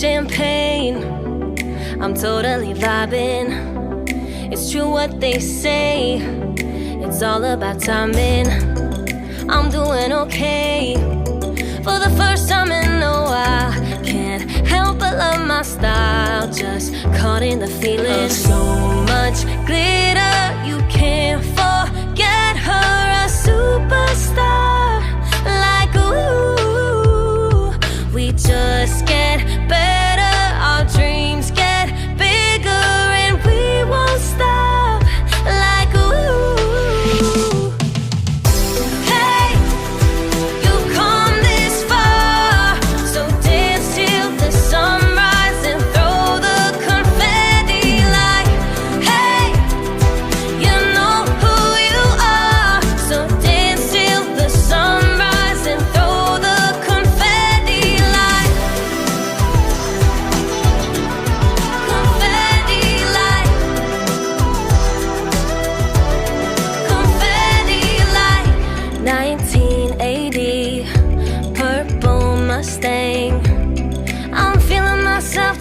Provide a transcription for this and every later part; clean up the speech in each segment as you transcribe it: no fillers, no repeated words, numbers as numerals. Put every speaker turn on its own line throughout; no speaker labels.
champagne. I'm totally vibing. It's true what they say. It's all about timing. I'm doing okay. For the first time in a while, can't help but love my style. Just caught in the feeling of so much glitter. You can't forget her, a superstar. Like ooh, we just get better. Our dreams get bigger and we won't stop. Like ooh.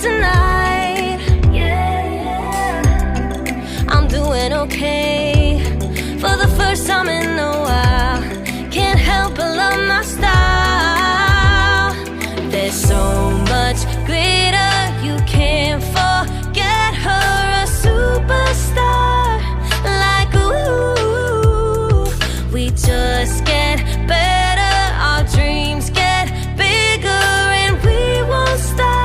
Tonight, yeah, I'm doing okay. For the first time in a while, can't help but love my style. There's so much glitter, you can't forget her, a superstar. Like ooh, we just get better. Our dreams get bigger and we won't stop.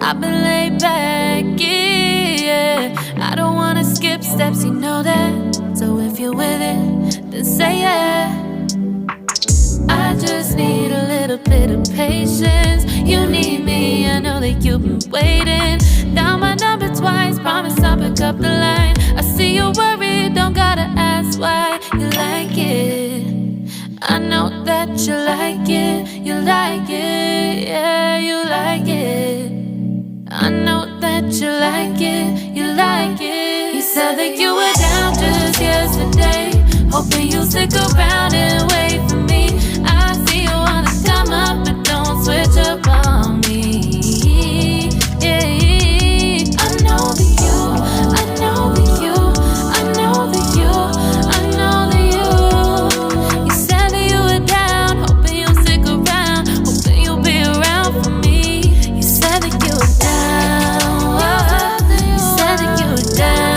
I've been laid back, yeah. I don't wanna skip steps, you know that. So if you're with it, then say yeah. I just need a little bit of patience. You need me, I know that you've been waiting. Down my number twice, promise I'll pick up the line. I see you worried, don't gotta ask why. You like it, I know that you like it. You like it, yeah, you like it. I know that you like it, you like it. You said that you were down just yesterday, hoping you'll stick around and wait for me. I see you wanna come up, but don't switch up on me. Yeah, I know that you, I know that you, I know that you, I know that you. You said that you were down, hoping you'll stick around, hoping you'll be around for me. You said that you were down, you said that you were down.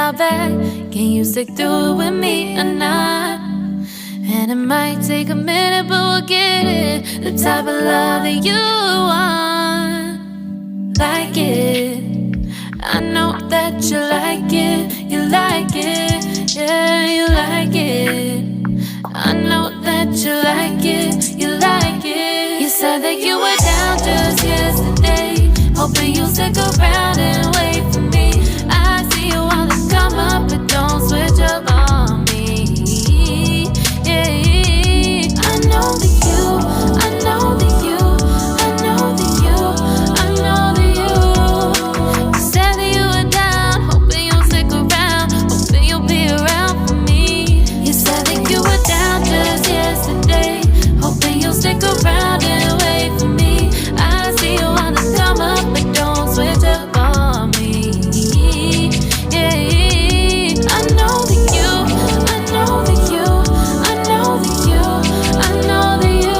how bad. Can you stick through it with me or not? And it might take a minute, but we'll get it. The type of love that you want. Like it. I know that you like it. You like it. Yeah, you like it. I know that you like it. You like it. You said that you were down just yesterday, hoping you'll stick around and wait for me. I see you wanna come up, but don't switch up on me. Yeah, I know that you, I know that you, I know that you, I know that you. You said that you were down, hoping you'll stick around, hoping you'll be around for me. You said that you were down just yesterday, hoping you'll stick around and wait for me. I see you wanna come up, but don't switch up on me. Yeah, I know that you, I know that you, I know that you, I know that you.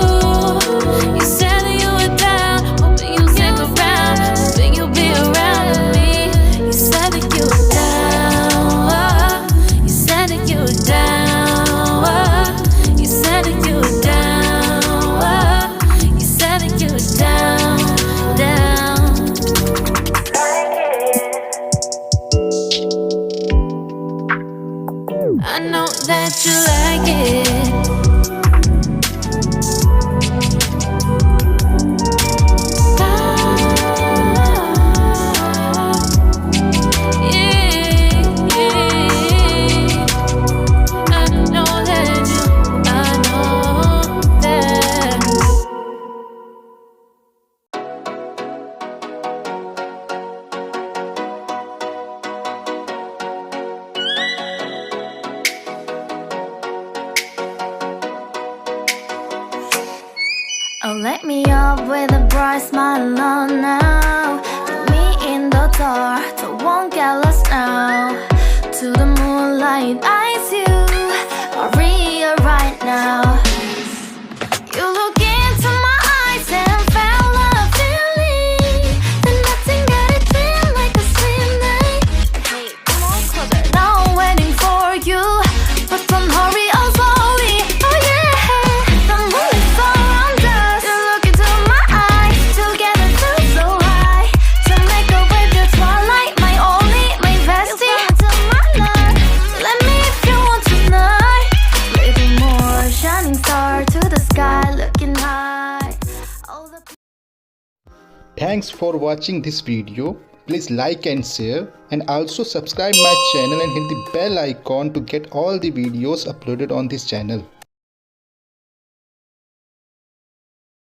You said that you were down, hoping you'll stick around, hoping you'll be around with me. You said that you were down, you said that you were down, you said that you were down, you said that you were down, down. I know that you like it.
Oh, let me up with a bright smile on now. Put me in the dark, so won't get lost now. To the moonlight, eyes you, Maria right now. You look into my eyes and felt a feeling that nothing got it feel like a sweet night. Hey, come on closer. Now I'm waiting for you, but don't hurry, oh slowly. Oh yeah, the moon is around us. You look into my eyes, together feel so high. To make a wave, the twilight, my only, my bestie. You fell into my life. Let me if you want tonight. Little more shining star to the sky, looking high. All the
Thanks for watching this video. Please like and share, and also subscribe my channel and hit the bell icon to get all the videos uploaded on this channel.